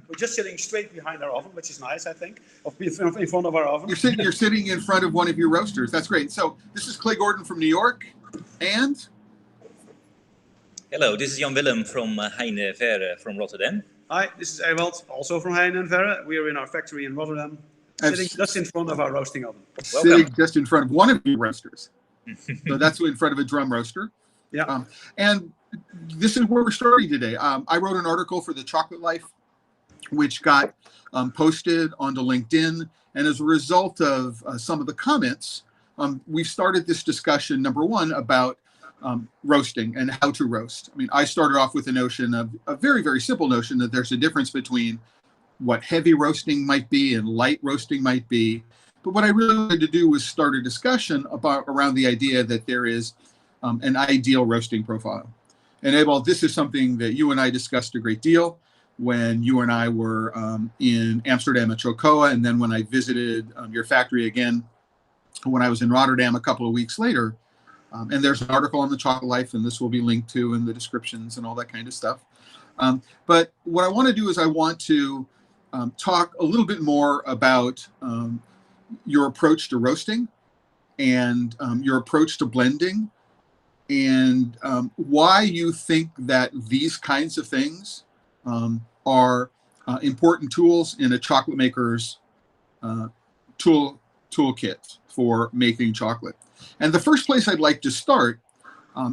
We're just sitting straight behind our oven, which is nice, I think, in front of our oven. You're sitting in front of one of your roasters. That's great. So this is Clay Gordon from New York, and... Hello, this is Willem from Heinde, Verre from Rotterdam. Hi, this is Ewald, also from Heinde and Verre. We are in our factory in Rotterdam, sitting just in front of our roasting oven. Sitting just in front of one of your roasters. So that's in front of a drum roaster. Yeah. And this is where we're starting today. I wrote an article for The Chocolate Life, which got posted onto LinkedIn. And as a result of some of the comments, we've started this discussion, number one, about roasting and how to roast. I mean, I started off with a notion of a very, very simple notion that there's a difference between what heavy roasting might be and light roasting might be. But what I really wanted to do was start a discussion around the idea that there is an ideal roasting profile. And Ewald, this is something that you and I discussed a great deal when you and I were in Amsterdam at Chocoa, and then when I visited your factory again when I was in Rotterdam a couple of weeks later. And there's an article on The Chocolate Life, and this will be linked to in the descriptions and all that kind of stuff. But what I want to do is I want to talk a little bit more about your approach to roasting and your approach to blending, and why you think that these kinds of things are important tools in a chocolate maker's toolkit for making chocolate. And the first place I'd like to start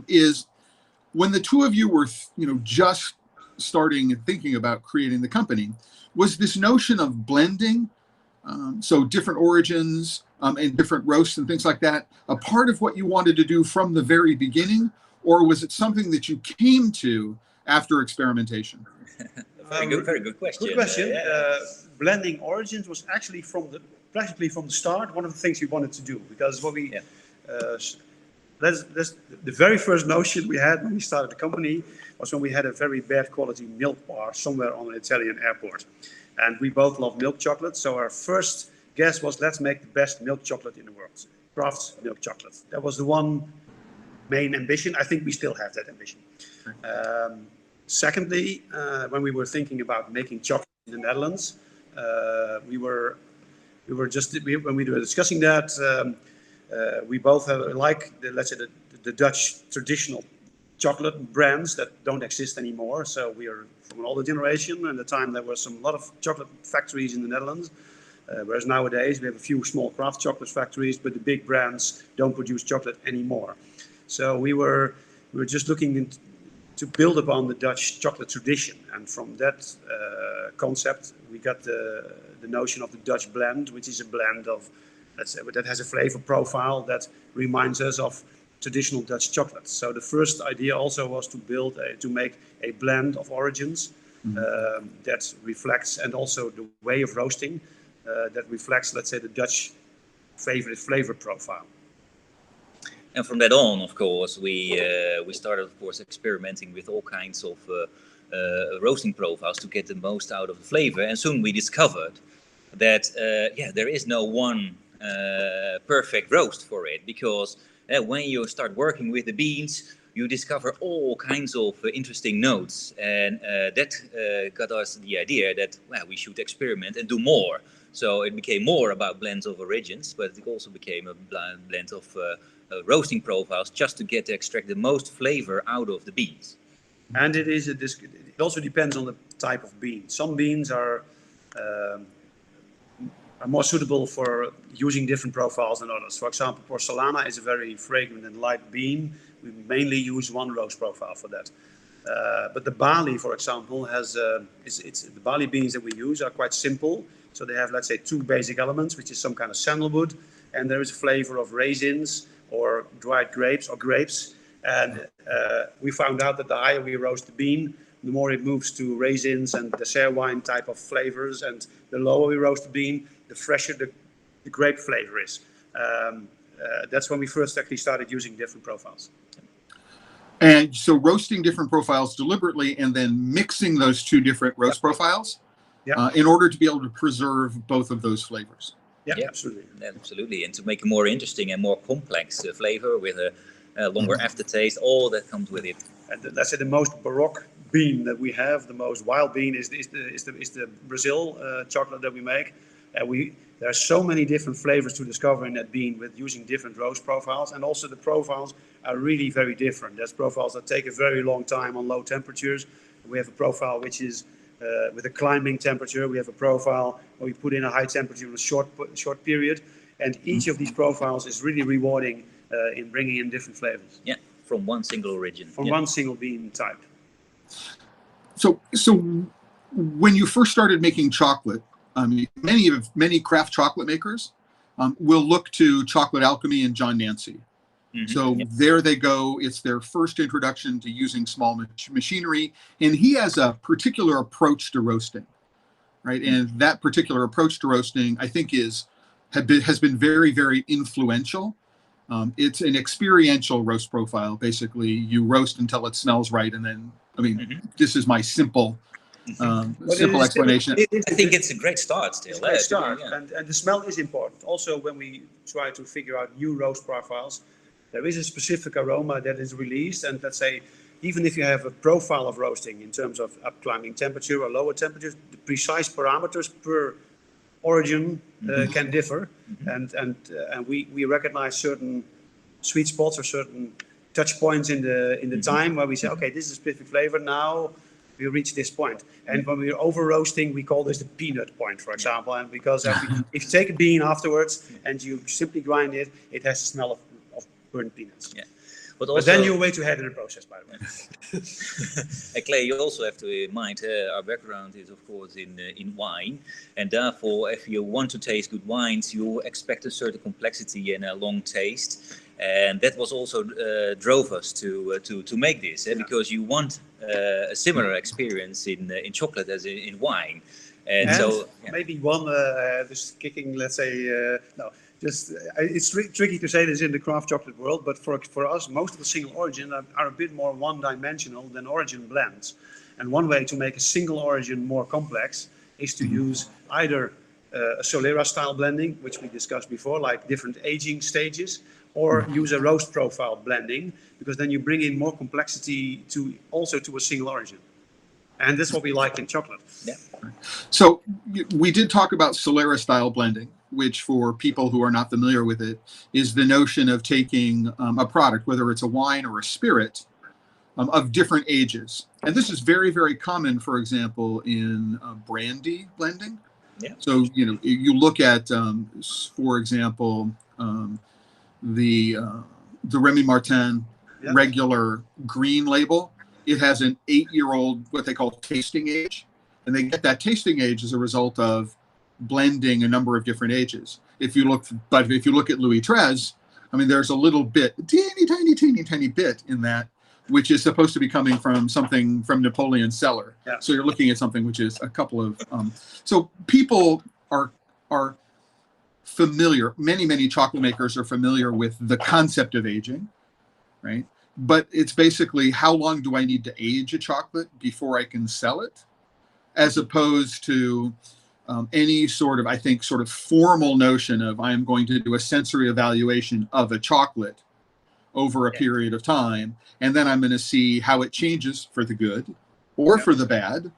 is when the two of you were, just starting and thinking about creating the company, was this notion of blending, so different origins and different roasts and things like that, a part of what you wanted to do from the very beginning, or was it something that you came to after experimentation? Very good question. Good question. Blending origins was actually practically from the start one of the things we wanted to do, because what we the very first notion we had when we started the company was when we had a very bad quality milk bar somewhere on an Italian airport, and we both love milk chocolate. So our first guess was, let's make the best milk chocolate in the world, craft milk chocolate. That was the one main ambition. I think we still have that ambition. Secondly, when we were thinking about making chocolate in the Netherlands, when we were discussing that, we both like the Dutch traditional chocolate brands that don't exist anymore. So we are from an older generation, and at the time there were a lot of chocolate factories in the Netherlands. Whereas nowadays we have a few small craft chocolate factories, but the big brands don't produce chocolate anymore. So we were just looking to build upon the Dutch chocolate tradition, and from that concept we got the notion of the Dutch blend, which is a blend of, let's say, that has a flavor profile that reminds us of traditional Dutch chocolate. So the first idea also was to make a blend of origins that reflects, and also the way of roasting that reflects, let's say, the Dutch favorite flavor profile. And from that on, of course, we started, of course, experimenting with all kinds of roasting profiles to get the most out of the flavor. And soon we discovered that there is no one perfect roast for it, because when you start working with the beans, you discover all kinds of interesting notes, and that got us the idea that we should experiment and do more. So it became more about blends of origins, but it also became a blend of roasting profiles, just to extract the most flavor out of the beans. And it also depends on the type of bean. Some beans are more suitable for using different profiles than others. For example, porcelana is a very fragrant and light bean. We mainly use one roast profile for that. But the barley, for example, the barley beans that we use are quite simple. So they have, let's say, two basic elements, which is some kind of sandalwood, and there is a flavor of raisins or dried grapes or grapes. And we found out that the higher we roast the bean, the more it moves to raisins and dessert wine type of flavors, and the lower we roast the bean, the fresher the grape flavor is. That's when we first actually started using different profiles. And so roasting different profiles deliberately and then mixing those two different roast profiles in order to be able to preserve both of those flavors. Yeah, absolutely. Absolutely. And to make a more interesting and more complex flavor with a longer aftertaste, all that comes with it. And let's say the most Baroque bean that we have, the most wild bean, is the Brazil chocolate that we make. There are so many different flavors to discover in that bean with using different roast profiles, and also the profiles are really very different. There's profiles that take a very long time on low temperatures. We have a profile which is with a climbing temperature. We have a profile where we put in a high temperature in a short period, and each of these profiles is really rewarding in bringing in different flavors. Yeah, from one single origin. From one single bean type. So when you first started making chocolate, many craft chocolate makers will look to Chocolate Alchemy and John Nancy. So there they go. It's their first introduction to using small machinery, and he has a particular approach to roasting, right? And that particular approach to roasting, I think, has been very, very influential. It's an experiential roast profile. Basically, you roast until it smells right, and then, this is my simple explanation. I think it's a great start still. It's a great start, and the smell is important. Also, when we try to figure out new roast profiles, there is a specific aroma that is released, and let's say, even if you have a profile of roasting in terms of up-climbing temperature or lower temperature, the precise parameters per origin can differ, and we recognize certain sweet spots or certain touch points in the time where we say, okay, this is a specific flavor. Now we reach this point, and when we're over roasting, we call this the peanut point, for example. And because if you take a bean afterwards and you simply grind it, it has the smell of burnt peanuts. Yeah. But then you're way too ahead in the process, by the way. And Clay, you also have to mind our background is, of course, in wine, and therefore, if you want to taste good wines, you expect a certain complexity and a long taste, and that was also drove us to make this, because you want a similar experience in chocolate as in wine, and so maybe one just kicking, let's say, no. It's tricky to say this in the craft chocolate world, but for us, most of the single origin are a bit more one-dimensional than origin blends. And one way to make a single origin more complex is to use either a Solera-style blending, which we discussed before, like different aging stages, or use a roast profile blending, because then you bring in more complexity to a single origin. And that's what we like in chocolate. Yeah. So we did talk about Solera-style blending, which for people who are not familiar with it is the notion of taking a product, whether it's a wine or a spirit, of different ages. And this is very, very common, for example, in brandy blending. Yeah. So, you look at, for example, the Remy Martin regular green label. It has an 8-year-old, what they call tasting age. And they get that tasting age as a result of blending a number of different ages. If you look at Louis XIII, there's a little bit, teeny bit in that, which is supposed to be coming from something from Napoleon's cellar. Yeah. So you're looking at something which is a couple of, so people are familiar, many chocolate makers are familiar with the concept of aging, right? But it's basically, how long do I need to age a chocolate before I can sell it? As opposed to any sort of formal notion of, I'm going to do a sensory evaluation of a chocolate over a period of time, and then I'm going to see how it changes for the good or for the bad,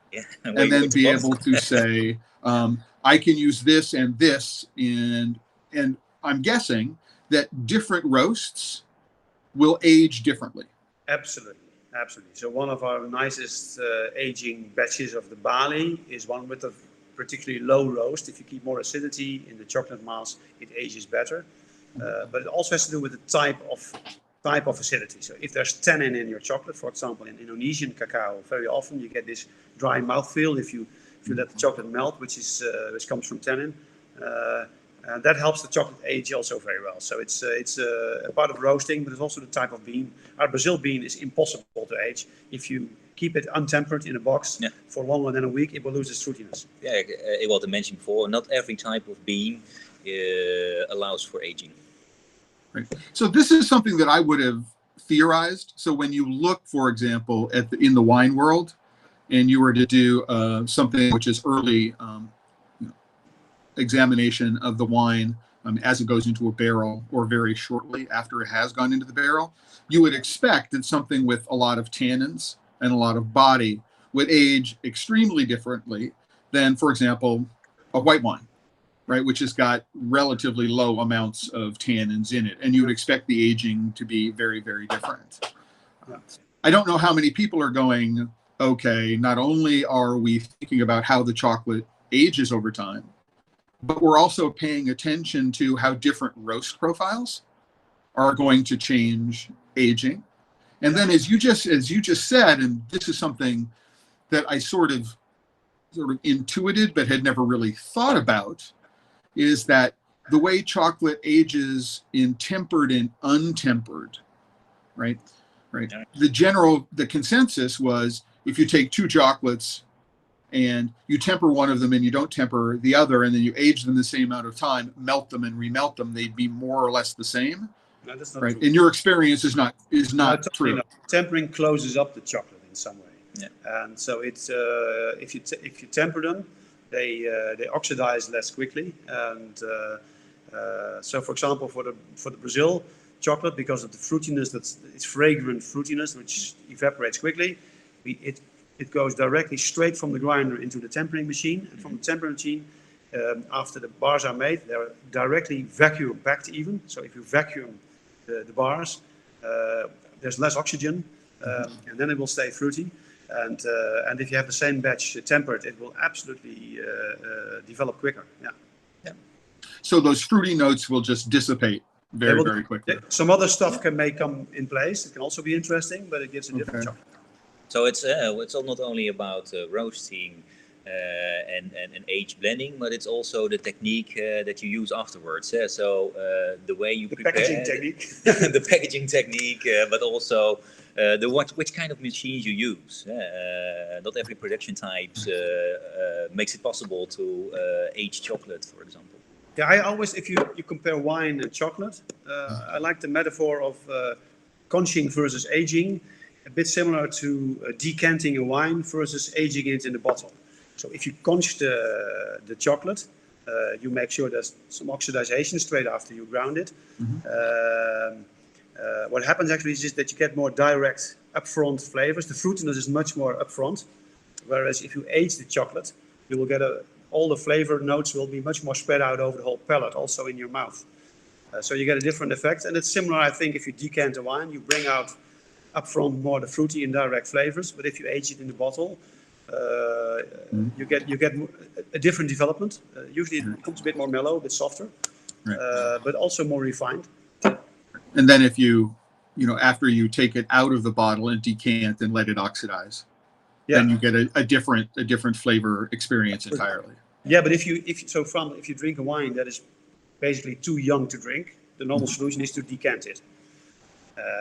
and then be able to say, I can use this and this, and I'm guessing that different roasts will age differently. Absolutely. So one of our nicest aging batches of the barley is one with a particularly low roast. If you keep more acidity in the chocolate mass, it ages better. But it also has to do with the type of acidity. So if there's tannin in your chocolate, for example, in Indonesian cacao, very often you get this dry mouthfeel if you let the chocolate melt, which comes from tannin. That helps the chocolate age also very well. So it's a part of roasting, but it's also the type of bean. Our Brazil bean is impossible to age. If you keep it untempered in a box for longer than a week, it will lose its fruitiness. Yeah, Ewald mentioned before, not every type of bean allows for aging. Right. So this is something that I would have theorized. So when you look, for example, in the wine world, and you were to do something which is early examination of the wine as it goes into a barrel, or very shortly after it has gone into the barrel, you would expect that something with a lot of tannins and a lot of body would age extremely differently than, for example, a white wine, right, which has got relatively low amounts of tannins in it. And you would expect the aging to be very, very different. I don't know how many people are going, okay, not only are we thinking about how the chocolate ages over time, but we're also paying attention to how different roast profiles are going to change aging. And then as you just said, and this is something that I sort of intuited but had never really thought about, is that the way chocolate ages in tempered and untempered, right? The consensus was, if you take two chocolates and you temper one of them and you don't temper the other, and then you age them the same amount of time, melt them and remelt them, they'd be more or less the same. No, that's not right. true. In your experience, is not totally true. not. Tempering closes up the chocolate in some way. Yeah. And so it's if you temper them, they oxidize less quickly. And so, for example, for the Brazil chocolate, because of the fruitiness, it's fragrant fruitiness which evaporates quickly, it goes directly straight from the grinder into the tempering machine. And from the tempering machine, after the bars are made, they're directly vacuum packed even. So if you vacuum the bars, there's less oxygen, and then it will stay fruity. And if you have the same batch tempered, it will absolutely develop quicker. Yeah. So those fruity notes will just dissipate very quickly. Some other stuff may come in place. It can also be interesting, but it gives a different chocolate. So it's not only about roasting and age blending, but it's also the technique that you use afterwards. So the way you prepare packaging technique, the packaging technique, but also which kind of machines you use. Not every production type makes it possible to age chocolate, for example. Yeah, I always, if you compare wine and chocolate, I like the metaphor of conching versus aging, a bit similar to decanting a wine versus aging it in the bottle. So if you conch the chocolate, you make sure there's some oxidization straight after you ground it. Mm-hmm. What happens actually is that you get more direct upfront flavors. The fruitiness is much more upfront, whereas if you age the chocolate, you will get all the flavor notes will be much more spread out over the whole palate, also in your mouth. So you get a different effect, and it's similar, I think, if you decant a wine, you bring out upfront more the fruity and direct flavors, but if you age it in the bottle, you get a different development. Usually it becomes a bit more mellow, a bit softer, but also more refined. And then if you after you take it out of the bottle and decant and let it oxidize, then you get a different flavor experience entirely. Yeah, but if you drink a wine that is basically too young to drink, the normal solution is to decant it.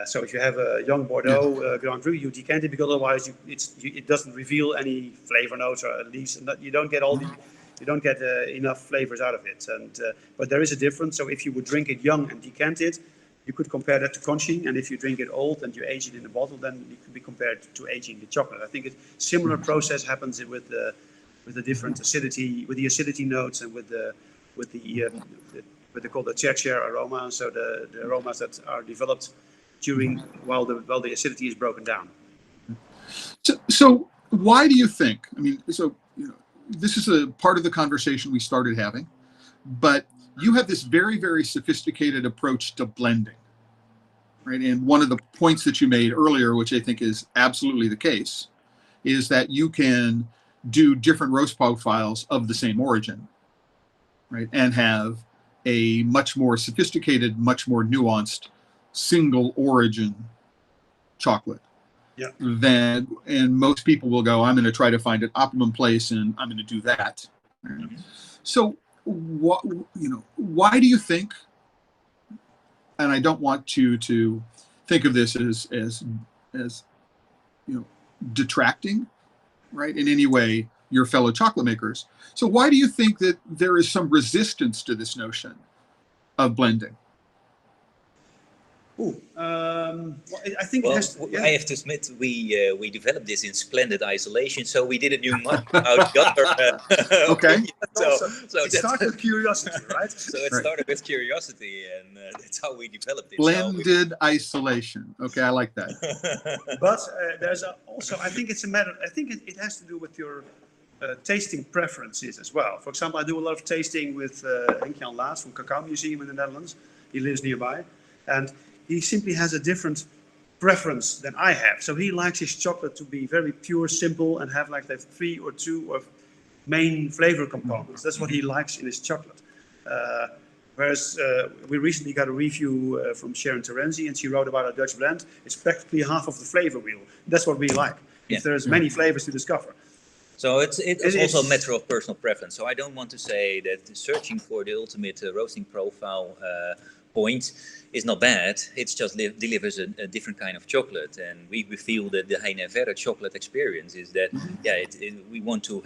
So if you have a young Bordeaux Grand Cru, you decant it, because otherwise it doesn't reveal any flavor notes, or at least you don't get enough flavors out of it. And but there is a difference. So if you would drink it young and decant it, you could compare that to conching. And if you drink it old and you age it in the bottle, then it could be compared to aging the chocolate. I think a similar process happens with the different acidity, with the acidity notes, and with what they call the tertiary aroma. So the aromas that are developed while the acidity is broken down. So why do you think? I mean, this is a part of the conversation we started having, but you have this very, very sophisticated approach to blending, right? And one of the points that you made earlier, which I think is absolutely the case, is that you can do different roast profiles of the same origin, right? And have a much more sophisticated, much more nuanced single origin chocolate. Yeah. And most people will go, I'm going to try to find an optimum place and I'm going to do that. Mm-hmm. So why do you think, and I don't want to think of this as detracting, right, in any way, your fellow chocolate makers. So why do you think that there is some resistance to this notion of blending? Well, I think it Well, has to, yeah. I have to admit, we developed this in splendid isolation, so we didn't know much about the other. Okay. So it started with curiosity, right? So it started with curiosity, and that's how we developed it. Blended isolation. Okay, I like that. But there's also, I think it's a matter. I think it has to do with your tasting preferences as well. For example, I do a lot of tasting with Henk-Jan Laas from Cacao Museum in the Netherlands. He lives nearby, and he simply has a different preference than I have. So he likes his chocolate to be very pure, simple, and have like the 3 or 2 of main flavor components. That's what he likes in his chocolate. Whereas we recently got a review from Sharon Terenzi, and she wrote about a Dutch blend. It's practically half of the flavor wheel. That's what we like. Yeah. If there's many flavors to discover. So it's also a matter of personal preference. So I don't want to say that searching for the ultimate roasting profile point is not bad. It just delivers a different kind of chocolate, and we feel that the Heinde Verre chocolate experience is that we want to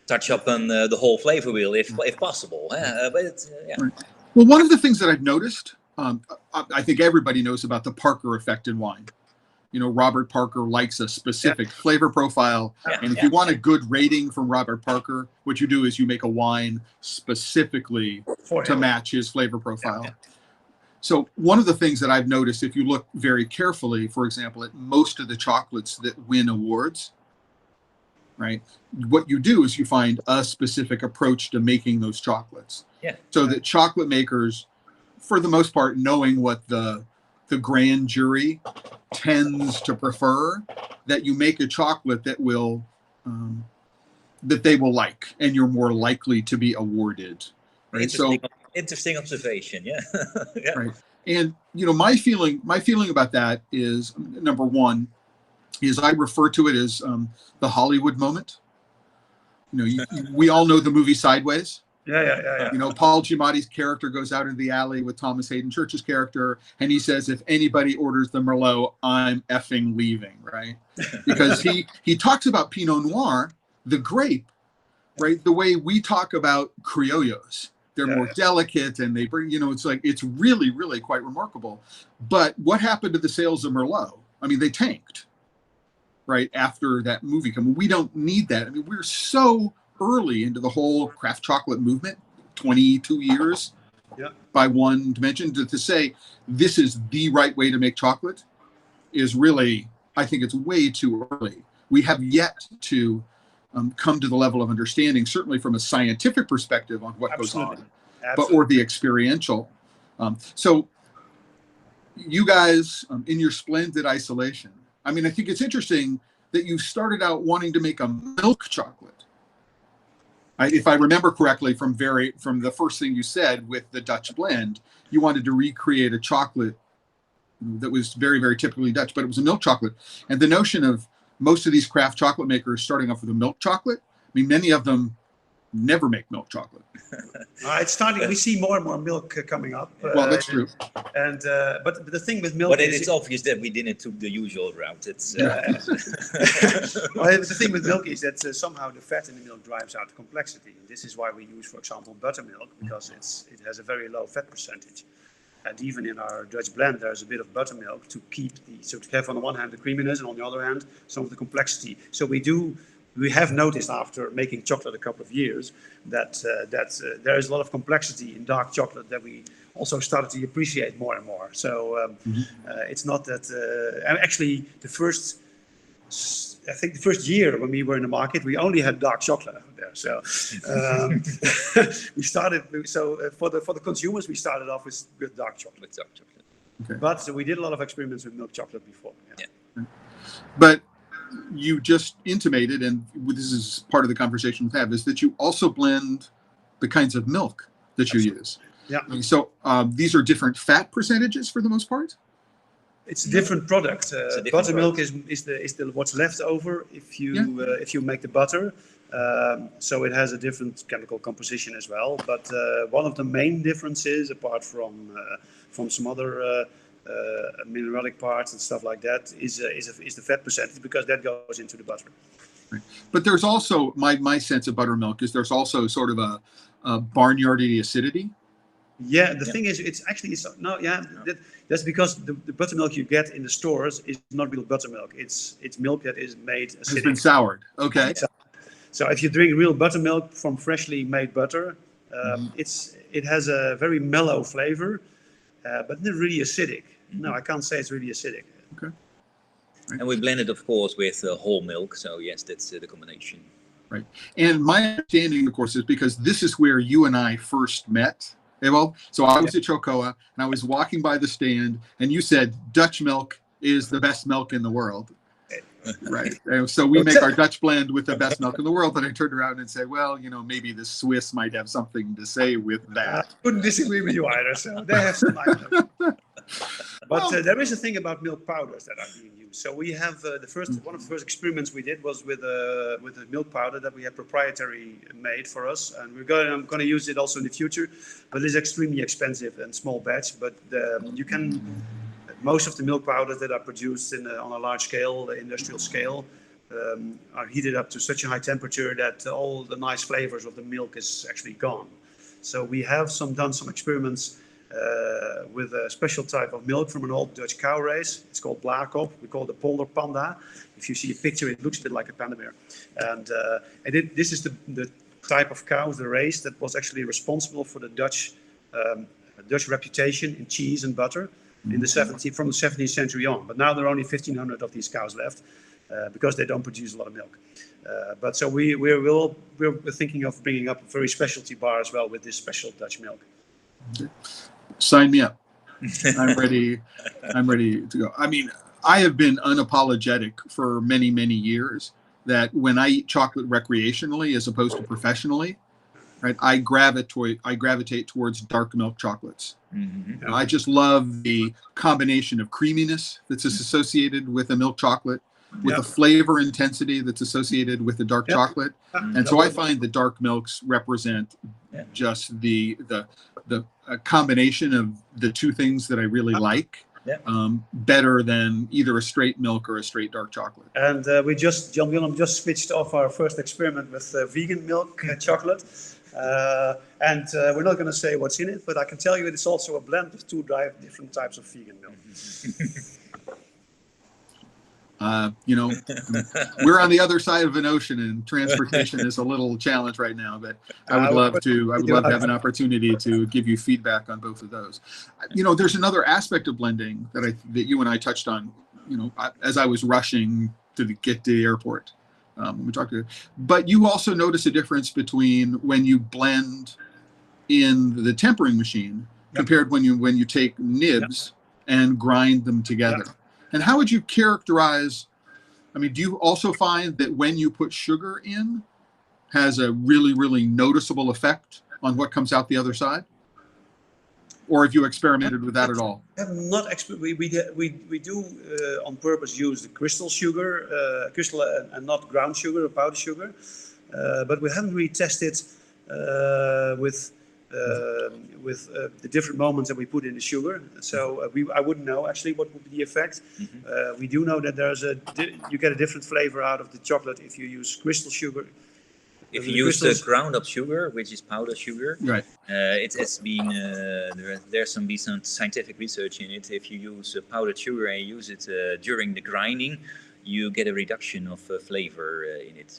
touch up on the whole flavor wheel if possible. But yeah. Well, one of the things that I've noticed, I think everybody knows about the Parker effect in wine. You know, Robert Parker likes a specific flavor profile. And if you want a good rating from Robert Parker, what you do is you make a wine specifically to match his flavor profile. So one of the things that I've noticed, if you look very carefully, for example, at most of the chocolates that win awards, right, what you do is you find a specific approach to making those chocolates. So that chocolate makers, for the most part, knowing what the grand jury tends to prefer, that you make a chocolate that will that they will like, and you're more likely to be awarded. Right. Interesting observation. Yeah. Right. And you know, my feeling about that is, number one, is I refer to it as the Hollywood moment. You know, we all know the movie Sideways. Yeah. You know, Paul Giamatti's character goes out into the alley with Thomas Hayden Church's character, and he says, if anybody orders the Merlot, I'm effing leaving, right? Because he talks about Pinot Noir, the grape, right? The way we talk about Criollos. They're more delicate, and they bring, you know, it's like, it's really, really quite remarkable. But what happened to the sales of Merlot? I mean, they tanked, right, after that movie came. We don't need that. I mean, we're so early into the whole craft chocolate movement, 22 years by one dimension. To say this is the right way to make chocolate is really, I think it's way too early. We have yet to come to the level of understanding, certainly from a scientific perspective, on what goes on, or the experiential. So you guys, in your splendid isolation, I mean, I think it's interesting that you started out wanting to make a milk chocolate. If I remember correctly from the first thing you said with the Dutch blend, you wanted to recreate a chocolate that was very, very typically Dutch, but it was a milk chocolate. And the notion of most of these craft chocolate makers starting off with a milk chocolate, I mean, many of them never make milk chocolate. It's starting. We see more and more milk coming up. Well, that's true. And but the thing with milk, but it's obvious that we didn't took the usual route. It's well, the thing with milk is that somehow the fat in the milk drives out the complexity. And this is why we use, for example, buttermilk, because it has a very low fat percentage. And even in our Dutch blend, there's a bit of buttermilk to keep to have on the one hand the creaminess, and on the other hand some of the complexity. So we have noticed after making chocolate a couple of years that there is a lot of complexity in dark chocolate that we also started to appreciate more and more. So it's not that actually I think the first year when we were in the market, we only had dark chocolate out there. So we started. So for the consumers, we started off with dark chocolate. Okay. But we did a lot of experiments with milk chocolate before. But you just intimated, and this is part of the conversation we have, is that you also blend the kinds of milk that you use. Yeah. So these are different fat percentages for the most part. It's a different product. Buttermilk is the what's left over if you make the butter. So it has a different chemical composition as well. But one of the main differences, apart from some other mineralic parts and stuff like that, is the fat percentage, because that goes into the butter. Right. But there's also my sense of buttermilk is there's also sort of a barnyardy acidity. Yeah, the thing is, it's no, yeah, that's because the buttermilk you get in the stores is not real buttermilk. It's milk that is made acidic. It's been soured. Okay. So if you drink real buttermilk from freshly made butter, it has a very mellow flavor, but not really acidic. No, I can't say it's really acidic. Okay. Right. And we blend it, of course, with whole milk. So yes, that's the combination. Right. And my understanding, of course, is because this is where you and I first met, Ewald. So I was at Chocoa, and I was walking by the stand, and you said Dutch milk is the best milk in the world. Right. And so we make our Dutch blend with the best milk in the world. And I turned around and said, well, you know, maybe the Swiss might have something to say with that. I couldn't disagree with you either. So they have some items. But there is a thing about milk powders that are being used. So we have one of the first experiments we did was with a milk powder that we have proprietary made for us, and I'm going to use it also in the future. But it's extremely expensive and small batch. But you can. Most of the milk powders that are produced on a large scale, industrial scale, are heated up to such a high temperature that all the nice flavors of the milk is actually gone. So we have done some experiments with a special type of milk from an old Dutch cow race. It's called Blaakop. We call it the polder panda. If you see a picture, it looks a bit like a panda bear. And this is the type of cow, the race that was actually responsible for the Dutch reputation in cheese and butter. From the 17th century on, but now there are only 1,500 of these cows left because they don't produce a lot of milk. But so we're thinking of bringing up a very specialty bar as well with this special Dutch milk. Sign me up. I'm ready. I'm ready to go. I mean, I have been unapologetic for many, many years that when I eat chocolate recreationally as opposed to professionally, right, I gravitate towards dark milk chocolates. Mm-hmm. I just love the combination of creaminess that's associated with a milk chocolate, with the flavor intensity that's associated with the dark chocolate. And so I find the dark milks represent just the combination of the two things that I really like. Better than either a straight milk or a straight dark chocolate. And Willem just switched off our first experiment with vegan milk chocolate. And we're not going to say what's in it, but I can tell you it's also a blend of two different types of vegan milk. You know, we're on the other side of an ocean, and transportation is a little challenge right now. But I would love to have an opportunity to give you feedback on both of those. You know, there's another aspect of blending that you and I touched on. You know, as I was rushing to get to the airport. We talked to, but you also notice a difference between when you blend in the tempering machine compared when you take nibs and grind them together. And how would you characterize? I mean, do you also find that when you put sugar in, has a really, really noticeable effect on what comes out the other side? Or have you experimented with that at all? We do on purpose use the crystal sugar, and not ground sugar or powder sugar, but we haven't really tested with the different moments that we put in the sugar. So I wouldn't know actually what would be the effect. We do know that you get a different flavor out of the chocolate if you use crystal sugar. If you use the ground up sugar, which is powder sugar, right? It's been there's some scientific research in it. If you use powdered sugar and use it during the grinding, you get a reduction of flavor in it.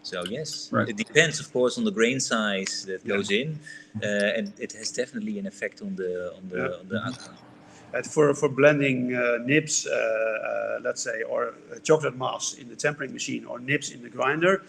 So yes, it depends, of course, on the grain size that goes in, and it has definitely an effect on the outcome. And for blending nibs, let's say, or chocolate mass in the tempering machine, or nibs in the grinder.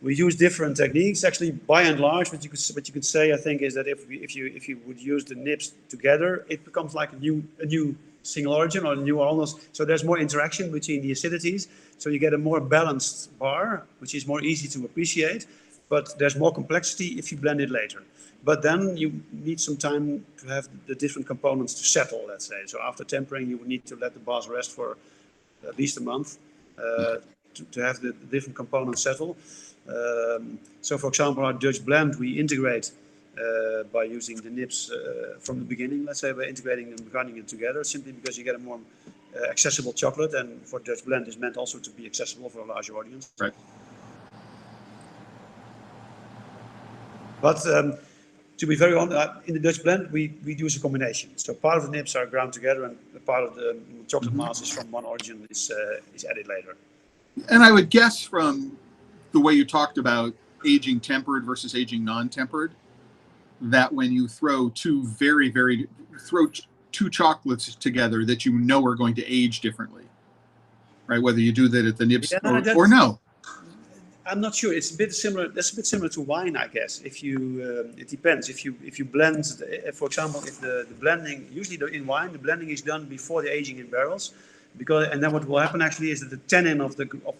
We use different techniques. Actually, by and large, what you could say, I think, is that if you would use the nibs together, it becomes like a new single origin or a new almost. So there's more interaction between the acidities. So you get a more balanced bar, which is more easy to appreciate. But there's more complexity if you blend it later. But then you need some time to have the different components to settle, let's say. So after tempering, you would need to let the bars rest for at least a month to have the different components settle. So, for example, our Dutch blend, we integrate by using the nibs from the beginning, let's say, by integrating them, grinding it together, simply because you get a more accessible chocolate. And for Dutch blend is meant also to be accessible for a larger audience. Right. But to be very honest, in the Dutch blend, we use a combination. So part of the nibs are ground together, and a part of the chocolate mass is from one origin is added later. And I would guess from the way you talked about aging tempered versus aging non-tempered, that when you throw two two chocolates together that you know are going to age differently, right? Whether you do that at the nibs or no. I'm not sure. It's a bit similar. That's a bit similar to wine, I guess. If you, it depends. If you blend, for example, if the blending, usually in wine, the blending is done before the aging in barrels, and then what will happen actually is that the tannin of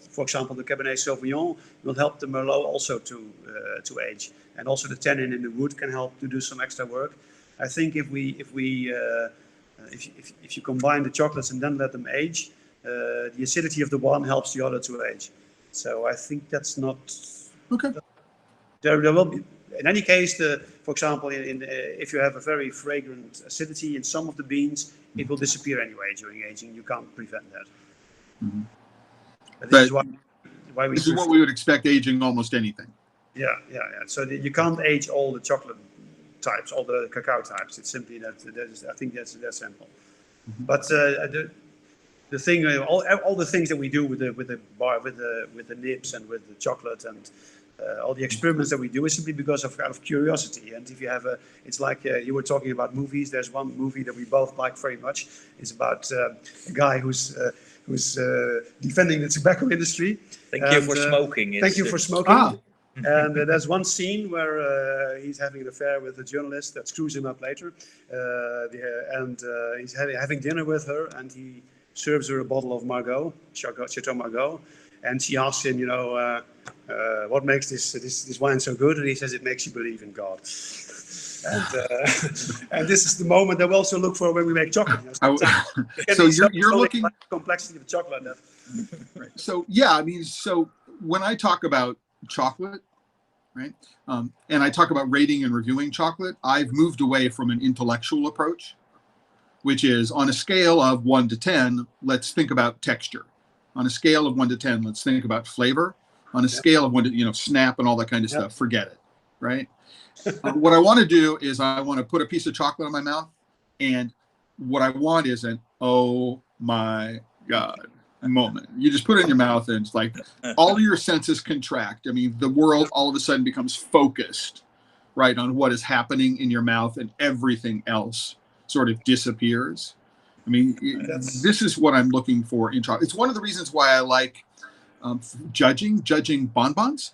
for example, the Cabernet Sauvignon will help the Merlot also to age, and also the tannin in the wood can help to do some extra work. I think if you combine the chocolates and then let them age, the acidity of the one helps the other to age. So I think that's not okay. There will be, in any case, for example, if you have a very fragrant acidity in some of the beans, it will disappear anyway during aging. You can't prevent that. Mm-hmm. But this is why this is what we would expect aging almost anything. Yeah. So you can't age all the chocolate types, all the cacao types. It's simply that. I think that's simple. Mm-hmm. But the thing, all the things that we do with the nibs and with the chocolate and all the experiments that we do is simply because of out of curiosity. And if you have it's like you were talking about movies. There's one movie that we both like very much. It's about a guy who's defending the tobacco industry. Thank you for smoking. Thank you for smoking. And there's one scene where he's having an affair with a journalist that screws him up later, and he's having dinner with her, and he serves her a bottle of Margaux, Chateau Margaux, and she asks him, what makes this wine so good? And he says, it makes you believe in God. And this is the moment that we also look for when we make chocolate. So you're looking at the complexity of chocolate. Right. So yeah, I mean, so when I talk about chocolate, right, and I talk about rating and reviewing chocolate, I've moved away from an intellectual approach, which is on a scale of 1 to 10, let's think about texture. On a scale of 1 to 10, let's think about flavor. On a scale of 1 to, snap and all that kind of stuff, forget it, right? What I want to do is I want to put a piece of chocolate in my mouth, and what I want is an, oh my God moment. You just put it in your mouth and it's like all of your senses contract. I mean, the world all of a sudden becomes focused, right, on what is happening in your mouth, and everything else sort of disappears. I mean, this is what I'm looking for in chocolate. It's one of the reasons why I like judging bonbons,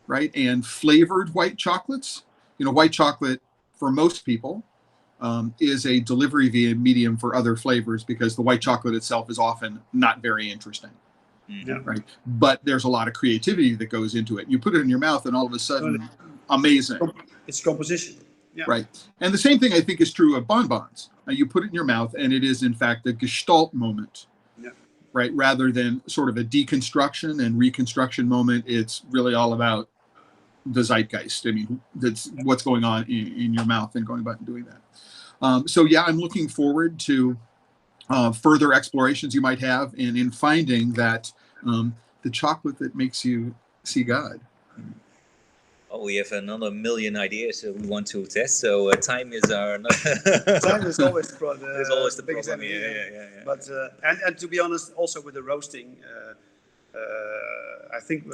right, and flavored white chocolates. White chocolate for most people is a delivery via medium for other flavors, because the white chocolate itself is often not very interesting, right? But there's a lot of creativity that goes into it. You put it in your mouth, and all of a sudden, amazing. It's composition. Yeah. Right. And the same thing I think is true of bonbons. You put it in your mouth, and it is in fact a gestalt moment, right? Rather than sort of a deconstruction and reconstruction moment. It's really all about the zeitgeist. I mean, that's what's going on in your mouth, and going about and doing that. So yeah, I'm looking forward to further explorations you might have, and in finding that the chocolate that makes you see God. Oh, we have another million ideas we want to test. So time is our. Time is always the biggest problem. Yeah. But and to be honest, also with the roasting, I think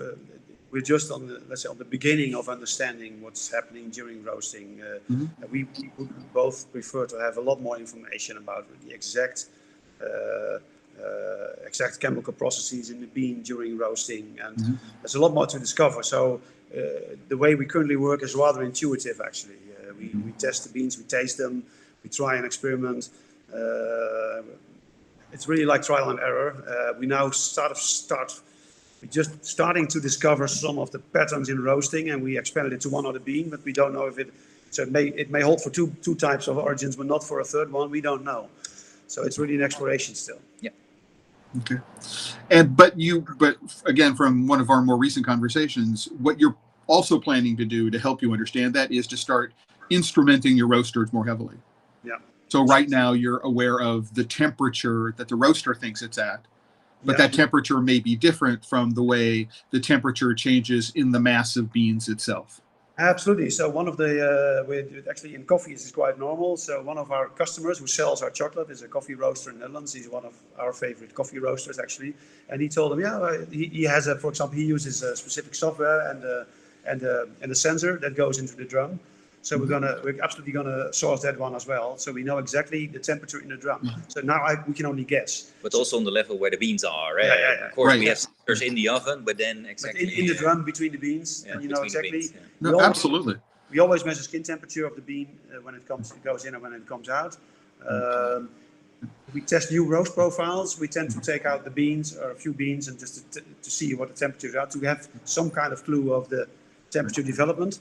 we're just on the beginning of understanding what's happening during roasting. We would both prefer to have a lot more information about the exact chemical processes in the bean during roasting, and there's a lot more to discover. So. The way we currently work is rather intuitive, actually. We test the beans, we taste them, we try and experiment. It's really like trial and error. We now we're just starting to discover some of the patterns in roasting, and we expanded it to one other bean, but we don't know if it may hold for two types of origins, but not for a third one. We don't know. So it's really an exploration still. Yeah. Okay. But again, from one of our more recent conversations, what you're also planning to do to help you understand that is to start instrumenting your roasters more heavily. Yeah. So right now you're aware of the temperature that the roaster thinks it's at, but that temperature may be different from the way the temperature changes in the mass of beans itself. Absolutely. So one of the, actually in coffee this is quite normal. So one of our customers who sells our chocolate is a coffee roaster in the Netherlands. He's one of our favorite coffee roasters actually. And he told them, he has for example, he uses a specific software and a sensor that goes into the drum. So we're absolutely gonna source that one as well. So we know exactly the temperature in the drum. So now we can only guess. But also on the level where the beans are. Of course, we have sensors in the oven, but then exactly in the drum between the beans, and you know exactly. Beans, No, absolutely. We always measure skin temperature of the bean when it goes in and when it comes out. We test new roast profiles. We tend to take out the beans or a few beans and just to see what the temperatures are, to have some kind of clue of the temperature development.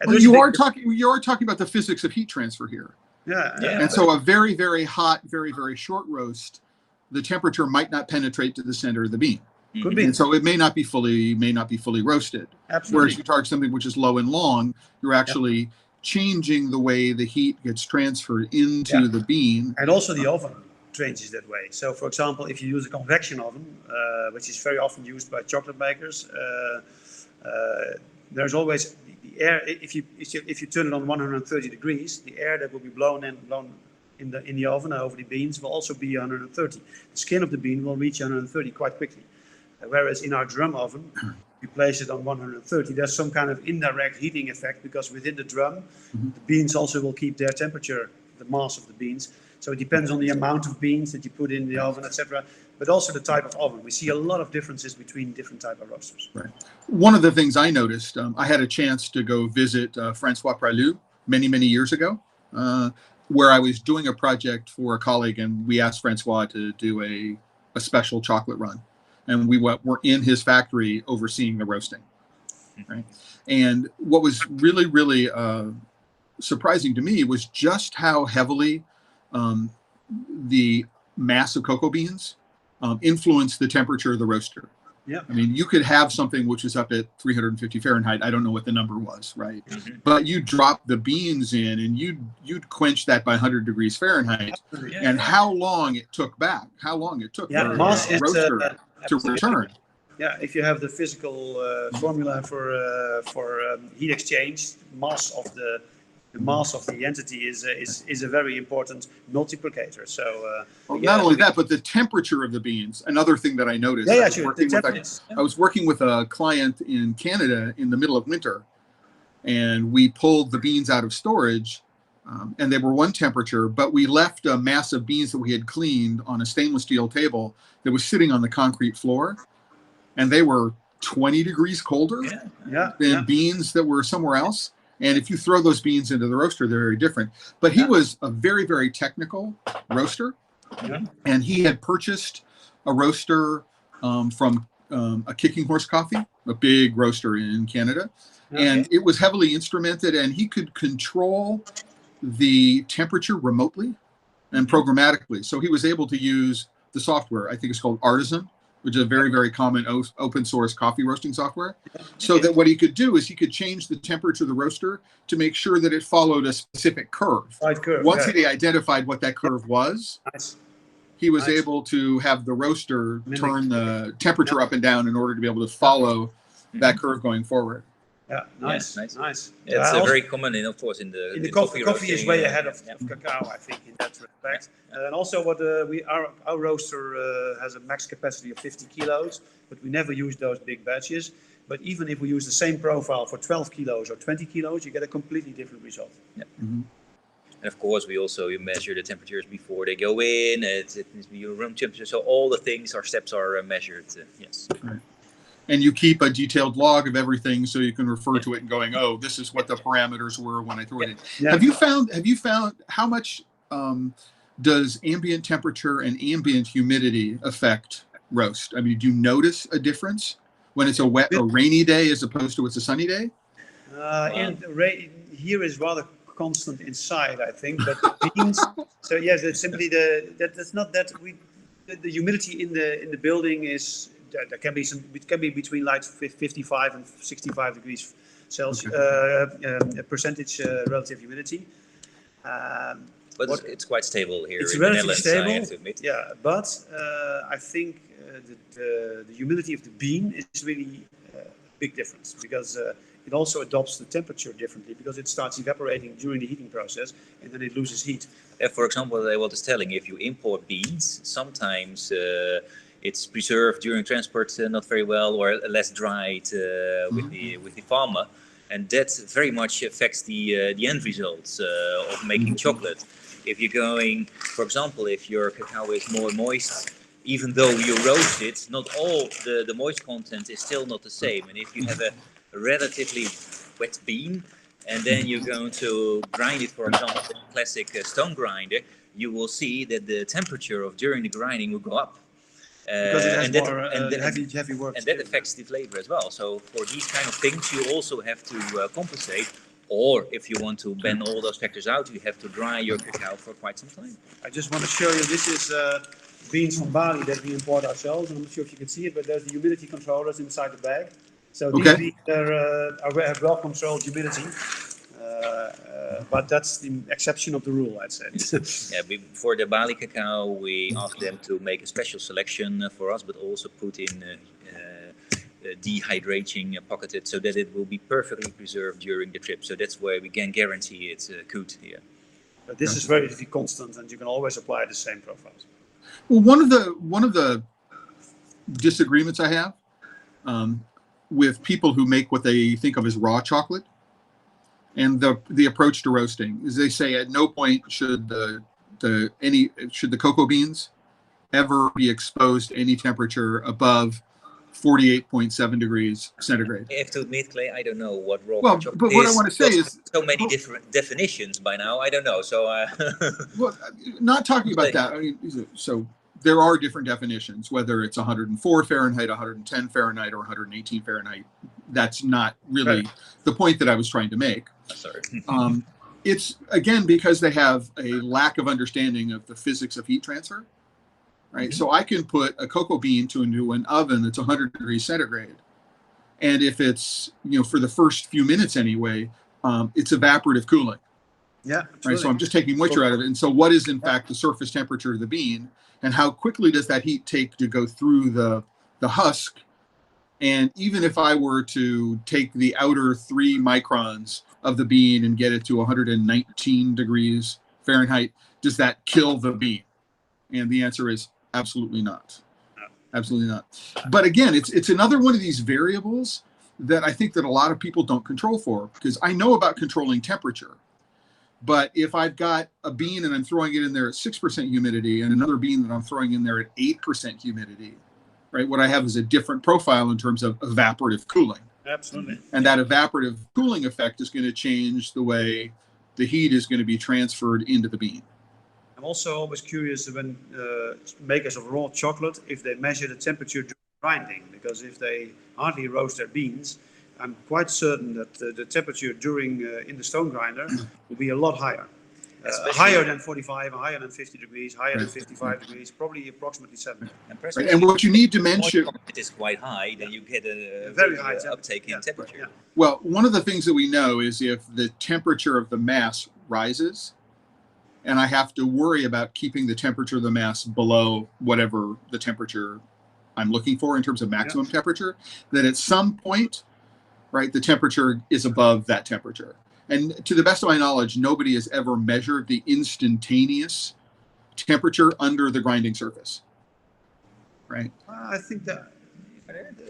Well, you are talking about the physics of heat transfer here. Yeah. And so a very, very hot, very, very short roast, the temperature might not penetrate to the center of the bean. Could be. And so it may not be fully roasted. Absolutely. Whereas you target something which is low and long, you're actually changing the way the heat gets transferred into the bean. And also the oven changes that way. So for example, if you use a convection oven, which is very often used by chocolate makers, there's always the air. If you turn it on 130 degrees, the air that will be blown in the oven over the beans will also be 130. The skin of the bean will reach 130 quite quickly. Whereas in our drum oven, we place it on 130. There's some kind of indirect heating effect because within the drum, the beans also will keep their temperature, the mass of the beans. So it depends on the amount of beans that you put in the oven, etc. But also the type of oven. We see a lot of differences between different type of roasters. Right. One of the things I noticed, I had a chance to go visit Francois Pralou many, many years ago, where I was doing a project for a colleague, and we asked Francois to do a special chocolate run. And we were in his factory overseeing the roasting. Right. And what was really, really surprising to me was just how heavily the mass of cocoa beans influenced the temperature of the roaster. Yeah. I mean, you could have something which was up at 350 Fahrenheit. I don't know what the number was, right? But you drop the beans in and you'd quench that by 100 degrees Fahrenheit. And how long it took for the roaster to return. Yeah, if you have the physical formula for heat exchange, the mass of the entity is a very important multiplicator. So not only that, but the temperature of the beans. Another thing that I noticed. I was working with a client in Canada in the middle of winter, and we pulled the beans out of storage, and they were one temperature, but we left a mass of beans that we had cleaned on a stainless steel table that was sitting on the concrete floor, and they were 20 degrees colder than beans that were somewhere else. And if you throw those beans into the roaster, they're very different. But he was a very, very technical roaster. And he had purchased a roaster from a Kicking Horse Coffee, a big roaster in Canada. And it was heavily instrumented, and he could control the temperature remotely and programmatically. So he was able to use the software, I think it's called Artisan, which is a very, very common open source coffee roasting software. So that what he could do is he could change the temperature of the roaster to make sure that it followed a specific curve. Once he identified what that curve was, he was able to have the roaster turn the temperature up and down in order to be able to follow that curve going forward. Yeah, nice. It's very common, of course, in the coffee is way ahead of cacao, I think, in that respect. And also, what our roaster has a max capacity of 50 kilos, but we never use those big batches. But even if we use the same profile for 12 kilos or 20 kilos, you get a completely different result. And of course, we also measure the temperatures before they go in. It needs to be room temperature, so all the things, our steps are measured. Right. And you keep a detailed log of everything, so you can refer to it and going, oh, this is what the parameters were when I threw it in. Have you found how much does ambient temperature and ambient humidity affect roast? I mean, do you notice a difference when it's a wet or rainy day as opposed to it's a sunny day? Here is rather constant inside, I think, but the beans. So yes, it's simply that's not that the humidity in the building is. There can be it can be between like 55 and 65 degrees Celsius percentage relative humidity. But it's quite stable here. It's in relatively the Netherlands, stable. I have to admit. Yeah, but I think the humidity of the bean is really a big difference because it also adopts the temperature differently because it starts evaporating during the heating process and then it loses heat. For example, what is telling, if you import beans, sometimes it's preserved during transport not very well or less dried with the farmer, and that very much affects the end results of making chocolate. If you're going, for example, if your cacao is more moist, even though you roast it, not all the moist content is still not the same. And if you have a relatively wet bean, and then you're going to grind it, for example, with a classic stone grinder, you will see that the temperature of during the grinding will go up. Because it has more heavy work. And that affects the flavor as well. So for these kind of things, you also have to compensate. Or if you want to ban all those factors out, you have to dry your cacao for quite some time. I just want to show you, this is beans from Bali that we import ourselves. I'm not sure if you can see it, but there's the humidity controllers inside the bag. So these beans have well-controlled humidity. But that's the exception of the rule, I'd say. For the Bali cacao, we ask them to make a special selection for us, but also put in dehydrating pocketed so that it will be perfectly preserved during the trip. So that's where we can guarantee it's good here. But this is very constant, and you can always apply the same profiles. Well, one of the disagreements I have with people who make what they think of as raw chocolate and the approach to roasting is they say at no point should the cocoa beans ever be exposed to any temperature above 48.7 degrees centigrade. I have to admit, Clay, I don't know what raw chocolate is. But what I want to say is so many different definitions by now. I don't know. So, well, not talking about that. I mean, so there are different definitions, whether it's 104 Fahrenheit, 110 Fahrenheit, or 118 Fahrenheit. That's not really the point that I was trying to make. Sorry. It's again because they have a lack of understanding of the physics of heat transfer. Right. So I can put a cocoa bean into an oven that's 100 degrees centigrade. And if it's, for the first few minutes anyway, it's evaporative cooling. Yeah. Right. So I'm just taking moisture out of it. And so what is in fact the surface temperature of the bean, and how quickly does that heat take to go through the husk? And even if I were to take the outer 3 microns of the bean and get it to 119 degrees Fahrenheit, does that kill the bean? And the answer is absolutely not. Absolutely not. But again, it's another one of these variables that I think that a lot of people don't control for, because I know about controlling temperature. But if I've got a bean and I'm throwing it in there at 6% humidity and another bean that I'm throwing in there at 8% humidity, right, what I have is a different profile in terms of evaporative cooling. Absolutely. And that evaporative cooling effect is going to change the way the heat is going to be transferred into the bean. I'm also always curious when makers of raw chocolate, if they measure the temperature during grinding, because if they hardly roast their beans, I'm quite certain that the temperature during in the stone grinder will be a lot higher. Higher than 45, higher than 50 degrees, higher than 55 degrees, probably approximately 70. Right. And what you need to mention, it is quite high, then you get a very high uptake in temperature. Yeah. Well, one of the things that we know is if the temperature of the mass rises, and I have to worry about keeping the temperature of the mass below whatever the temperature I'm looking for in terms of maximum temperature, that at some point, right, the temperature is above that temperature. And to the best of my knowledge, nobody has ever measured the instantaneous temperature under the grinding surface, right? I think that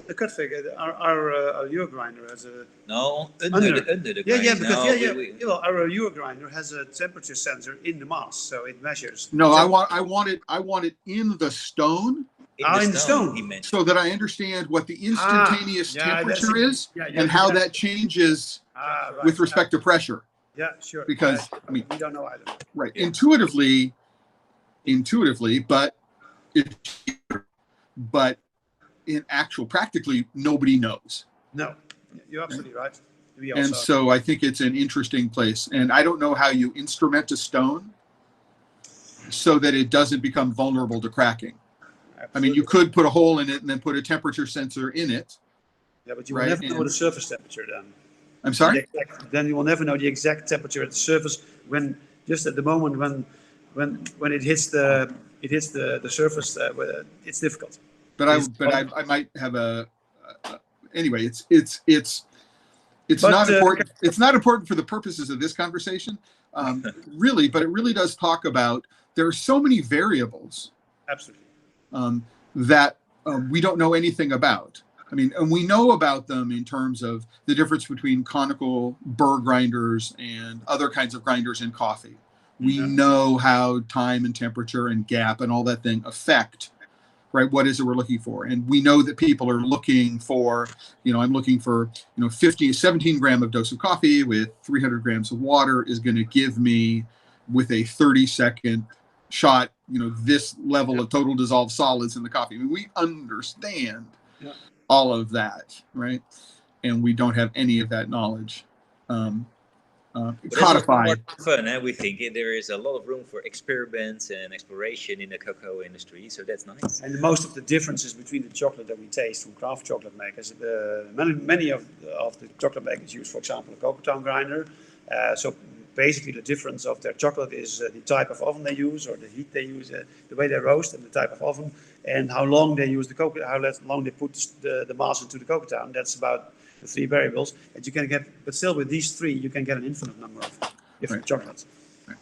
the cut figure, our Ewer grinder has a under the grinder. Well, our Ewer grinder has a temperature sensor in the mass, so it measures. No, I want it in the stone. In the stone, so that I understand what the instantaneous temperature is and how that changes with respect to pressure. Yeah, sure. Because I mean, we don't know either. Right, yeah. Intuitively, but in actual, practically nobody knows. No, you're absolutely right. And so I think it's an interesting place, and I don't know how you instrument a stone so that it doesn't become vulnerable to cracking. Absolutely. I mean, you could put a hole in it and then put a temperature sensor in it. Yeah, but you will never know the surface temperature then. I'm sorry? Then you will never know the exact temperature at the surface when just at the moment when it hits the surface. It's difficult. But I might have anyway. It's It's But, not important. It's not important for the purposes of this conversation, really. But it really does talk about there are so many variables Absolutely. that we don't know anything about. I mean, and we know about them in terms of the difference between conical burr grinders and other kinds of grinders in coffee. We know how time and temperature and gap and all that thing affect, right, what is it we're looking for. And we know that people are looking for, I'm looking for, 17 gram of dose of coffee with 300 grams of water is going to give me, with a 30-second shot, this level of total dissolved solids in the coffee. I mean, we understand all of that, right? And we don't have any of that knowledge codified. Fun, we think there is a lot of room for experiments and exploration in the cocoa industry, so that's nice. And most of the differences between the chocolate that we taste from craft chocolate makers, many of the chocolate makers use, for example, a cocoa town grinder. So basically the difference of their chocolate is the type of oven they use, or the heat they use, the way they roast, and the type of oven, and how long they use the cocoa, how long they put the mass into the cocoa town. That's about the three variables that you can get. But still, with these three, you can get an infinite number of different chocolates. Right.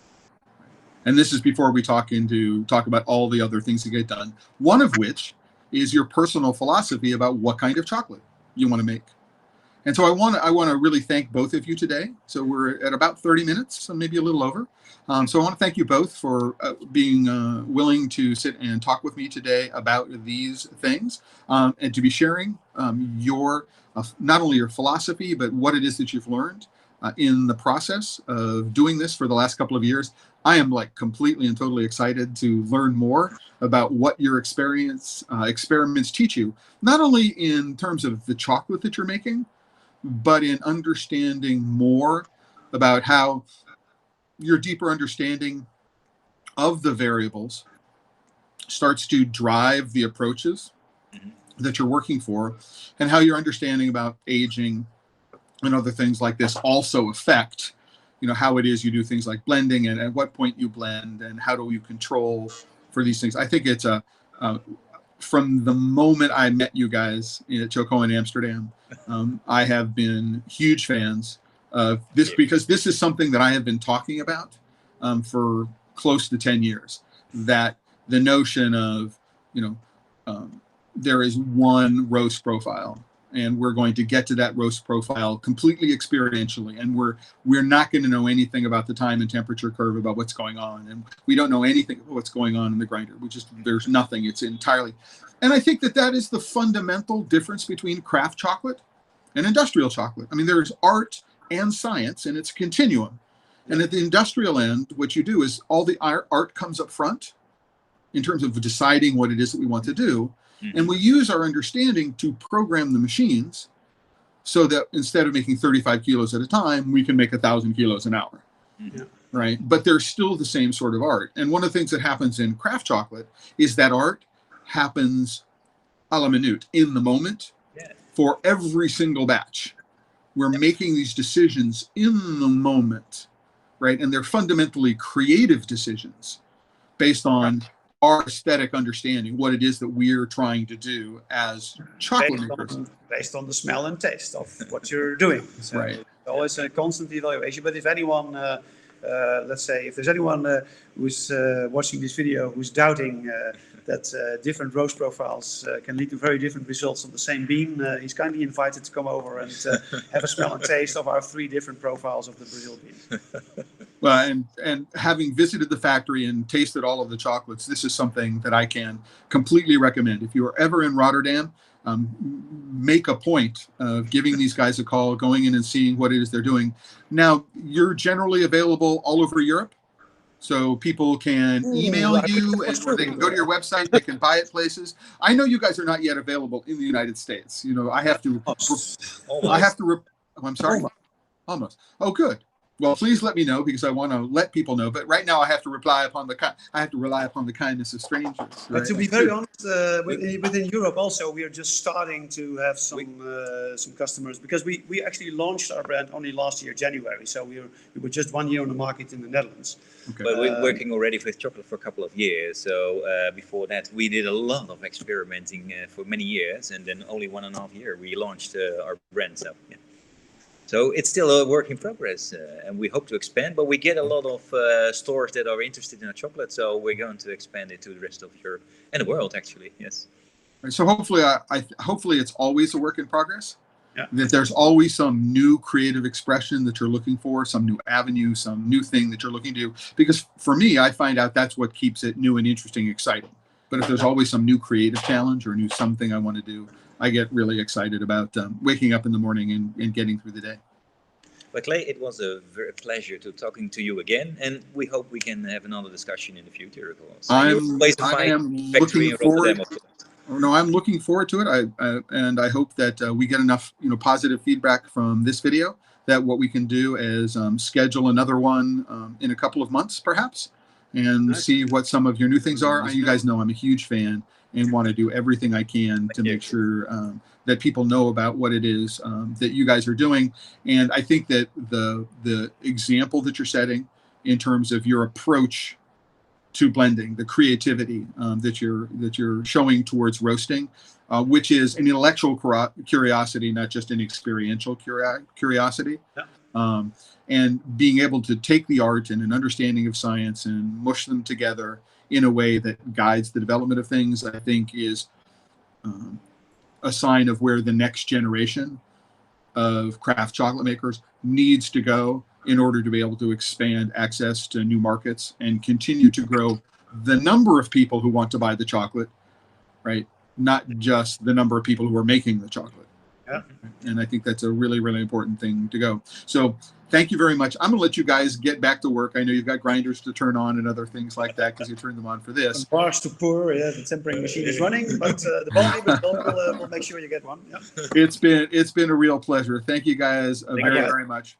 And this is before we talk about all the other things that get done. One of which is your personal philosophy about what kind of chocolate you want to make. And so I want to really thank both of you today. So we're at about 30 minutes, so maybe a little over. So I want to thank you both for being willing to sit and talk with me today about these things, and to be sharing your not only your philosophy, but what it is that you've learned in the process of doing this for the last couple of years. I am completely and totally excited to learn more about what your experiments teach you, not only in terms of the chocolate that you're making, but in understanding more about how your deeper understanding of the variables starts to drive the approaches that you're working for, and how your understanding about aging and other things like this also affect, how it is you do things like blending, and at what point you blend, and how do you control for these things. I think it's from the moment I met you guys at Choco in Amsterdam, I have been huge fans of this, because this is something that I have been talking about for close to 10 years. That the notion of, there is one roast profile, and we're going to get to that roast profile completely experientially, and we're not going to know anything about the time and temperature curve, about what's going on, and we don't know anything about what's going on in the grinder. There's nothing. It's entirely, and I think that is the fundamental difference between craft chocolate and industrial chocolate. I mean, there's art and science, and it's a continuum. And at the industrial end, what you do is all the art comes up front in terms of deciding what it is that we want to do. And we use our understanding to program the machines so that instead of making 35 kilos at a time, we can make 1,000 kilos an hour, right? But there's still the same sort of art. And one of the things that happens in craft chocolate is that art happens a la minute, in the moment, for every single batch. We're making these decisions in the moment, right? And they're fundamentally creative decisions based on our aesthetic understanding, what it is that we're trying to do as chocolate makers. Based on the smell and taste of what you're doing. So it's always a constant evaluation. But if anyone, let's say, if there's anyone who's watching this video who's doubting that different roast profiles can lead to very different results on the same bean, he's kindly invited to come over and have a smell and taste of our 3 different profiles of the Brazil bean. Well, and having visited the factory and tasted all of the chocolates, this is something that I can completely recommend. If you are ever in Rotterdam, make a point of giving these guys a call, going in and seeing what it is they're doing. Now, you're generally available all over Europe, so people can email you, and or they can go to your website, they can buy it places. I know you guys are not yet available in the United States. I have to. I'm sorry. Almost. Oh, good. Well, please let me know, because I want to let people know. But right now, I have to rely upon the kindness of strangers. Right? But to be very honest, within Europe also, we are just starting to have some customers, because we actually launched our brand only last year, January. So we were just 1 year on the market in the Netherlands. Okay. But we're working already with chocolate for a couple of years. So before that, we did a lot of experimenting for many years, and then only 1.5 years we launched our brand. So So it's still a work in progress, and we hope to expand. But we get a lot of stores that are interested in our chocolate, so we're going to expand it to the rest of Europe and the world, actually. Yes. So hopefully, hopefully it's always a work in progress. Yeah. That there's always some new creative expression that you're looking for, some new avenue, some new thing that you're looking to do. Because for me, I find out that's what keeps it new and interesting, exciting. But if there's always some new creative challenge or new something I want to do, I get really excited about waking up in the morning and getting through the day. Well, Clay, it was a very pleasure to talking to you again, and we hope we can have another discussion in the future, of course. I am looking forward. No, I'm looking forward to it. And I hope that we get enough, positive feedback from this video that what we can do is schedule another one in a couple of months, perhaps, and see what some of your new things are. You guys know I'm a huge fan and want to do everything I can to make sure that people know about what it is that you guys are doing. And I think that the example that you're setting in terms of your approach to blending, the creativity that you're showing towards roasting, which is an intellectual curiosity, not just an experiential curiosity. Yeah. And being able to take the art and an understanding of science and mush them together in a way that guides the development of things, I think is a sign of where the next generation of craft chocolate makers needs to go in order to be able to expand access to new markets and continue to grow the number of people who want to buy the chocolate, right? Not just the number of people who are making the chocolate. Yeah. And I think that's a really, really important thing to go. So thank you very much. I'm going to let you guys get back to work. I know you've got grinders to turn on and other things like that because you turned them on for this. Some bars to pour. Yeah, the tempering machine is running, but the bulb will make sure you get one. Yeah. It's been a real pleasure. Thank you guys very, very much.